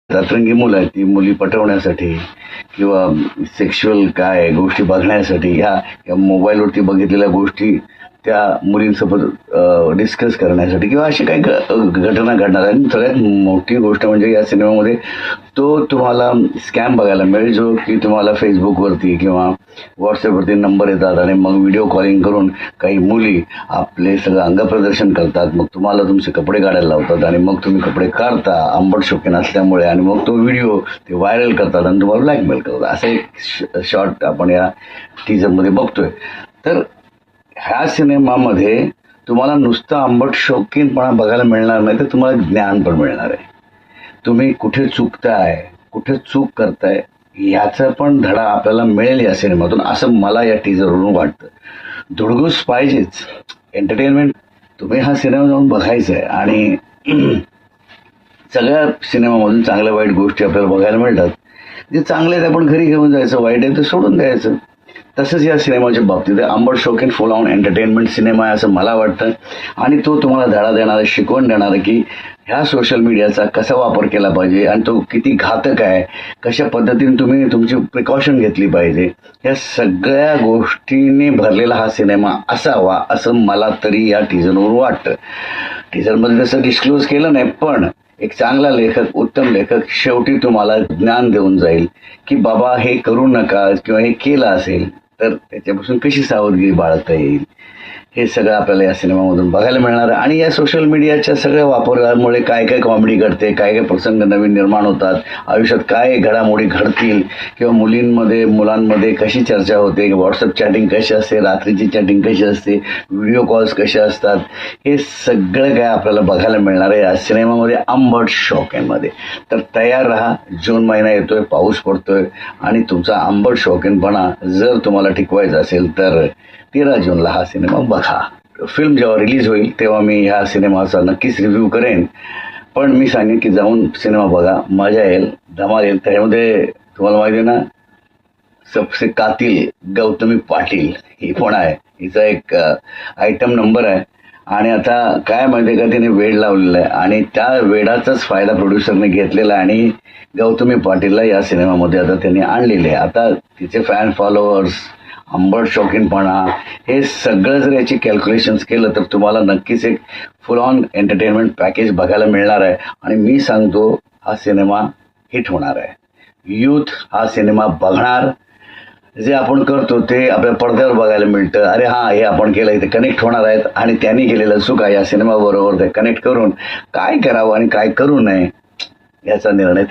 सतरंगी मुलं आहेत ती मुली पटवण्यासाठी किंवा सेक्शुअल काय गोष्टी बघण्यासाठी ह्या मोबाईलवरती बघितलेल्या गोष्टी त्या मुलींसोबत डिस्कस करण्यासाठी किंवा अशी काही घटना घडणार आहे. आणि सगळ्यात मोठी गोष्ट म्हणजे या सिनेमामध्ये तो तुम्हाला स्कॅम बघायला मिळेल जो की तुम्हाला फेसबुकवरती किंवा व्हॉट्सअपवरती नंबर येतात आणि मग व्हिडिओ कॉलिंग करून काही मुली आपले सगळं अंगप्रदर्शन करतात. मग तुम्हाला तुमचे कपडे काढायला लावतात आणि मग तुम्ही कपडे काढता आंबट शौकीन असल्यामुळे आणि मग तो व्हिडिओ ते व्हायरल करतात आणि तुम्हाला ब्लॅकमेल करतात. असा एक शॉर्ट आपण या टीजरमध्ये बघतोय. तर ह्या सिनेमामध्ये तुम्हाला नुसतं आंबट शौकीनपणा बघायला मिळणार नाही तर तुम्हाला ज्ञान पण मिळणार आहे. तुम्ही कुठे चुकताय कुठे चूक करताय याचा पण धडा आपल्याला मिळेल या सिनेमातून असं मला या टीजरवरून वाटतं. धुडगूस पाहिजेच एंटरटेनमेंट. तुम्ही हा सिनेमा जाऊन बघायचा आहे आणि सगळ्या सिनेमामधून चांगल्या वाईट गोष्टी आपल्याला बघायला मिळतात. जे चांगले आहेत आपण घरी घेऊन जायचं, वाईट आहे ते सोडून द्यायचं. तसंच या सिनेमाच्या बाबतीत आंबट शौकीन फुल ऑन एंटरटेनमेंट सिनेमा आहे असं मला वाटतं. आणि तो तुम्हाला धडा देणारा शिकवण देणारा की ह्या सोशल मीडियाचा कसा वापर केला पाहिजे आणि तो किती घातक आहे, कशा पद्धतीने तुम्ही तुमची प्रिकॉशन घेतली पाहिजे, या सगळ्या गोष्टींनी भरलेला हा सिनेमा असावा असं मला तरी या टीजरवरून वाटतं. टीजरमध्ये तसं डिस्क्लोज केलं नाही पण एक चांगला लेखक उत्तम लेखक शेवटी तुम्हाला ज्ञान देऊन जाईल की बाबा हे करू नका किंवा हे केलं असेल तर त्याच्यापासून कशी सावधगिरी बाळगता येईल हे सगळं आपल्याला या सिनेमामधून बघायला मिळणार आहे. आणि या सोशल मीडियाच्या सगळ्या वापरामुळे काय काय कॉमेडी घडते, काय काय प्रसंग नवीन निर्माण होतात, आयुष्यात काय घडामोडी घडतील किंवा मुलांमध्ये कशी चर्चा होते, व्हॉट्सअप चॅटिंग कशी असते, रात्रीची चॅटिंग कशी असते, व्हिडिओ कॉल्स कसे असतात, हे सगळं काय आपल्याला बघायला मिळणार आहे या सिनेमामध्ये आंबट शौकीनमध्ये. तर तयार राहा. जून महिना येतोय, पाऊस पडतोय आणि तुमचा आंबट शौकीनपणा जर तुम्हाला टिकवायचा असेल तर 13 जूनला हा सिनेमा बघा. फिल्म जेव्हा रिलीज होईल तेव्हा मी ह्या सिनेमाचा नक्कीच रिव्ह्यू करेन. पण मी सांगेन की जाऊन सिनेमा बघा, मजा येईल, धमाल येईल. त्याच्यामध्ये तुम्हाला माहिती आहे ना सबसे कातिल गौतमी पाटील ही पण आहे. हिचा एक आयटम नंबर आहे आणि आता काय माहिती आहे का तिने वेड लावलेला आहे आणि त्या वेडाचाच फायदा प्रोड्युसरने घेतलेला आहे आणि गौतमी पाटीलला या सिनेमामध्ये आता त्यांनी आणलेले आहे. आता तिचे फॅन फॉलोअर्स, आंबट शौकीनपणा हे सगळं जर याची कॅल्क्युलेशन्स केलं तर तुम्हाला नक्कीच एक फुल ऑन एंटरटेनमेंट पॅकेज बघायला मिळणार आहे. आणि मी सांगतो हा सिनेमा हिट होणार आहे. यूथ हा सिनेमा बघणार. जे आपण करतो ते आपल्या पडद्यावर बघायला मिळतं. अरे हां हे आपण केलं इथे कनेक्ट होणार आहेत आणि त्यांनी केलेलं चूक आहे या सिनेमाबरोबर ते कनेक्ट करून काय करावं आणि काय करू नये याचा निर्णय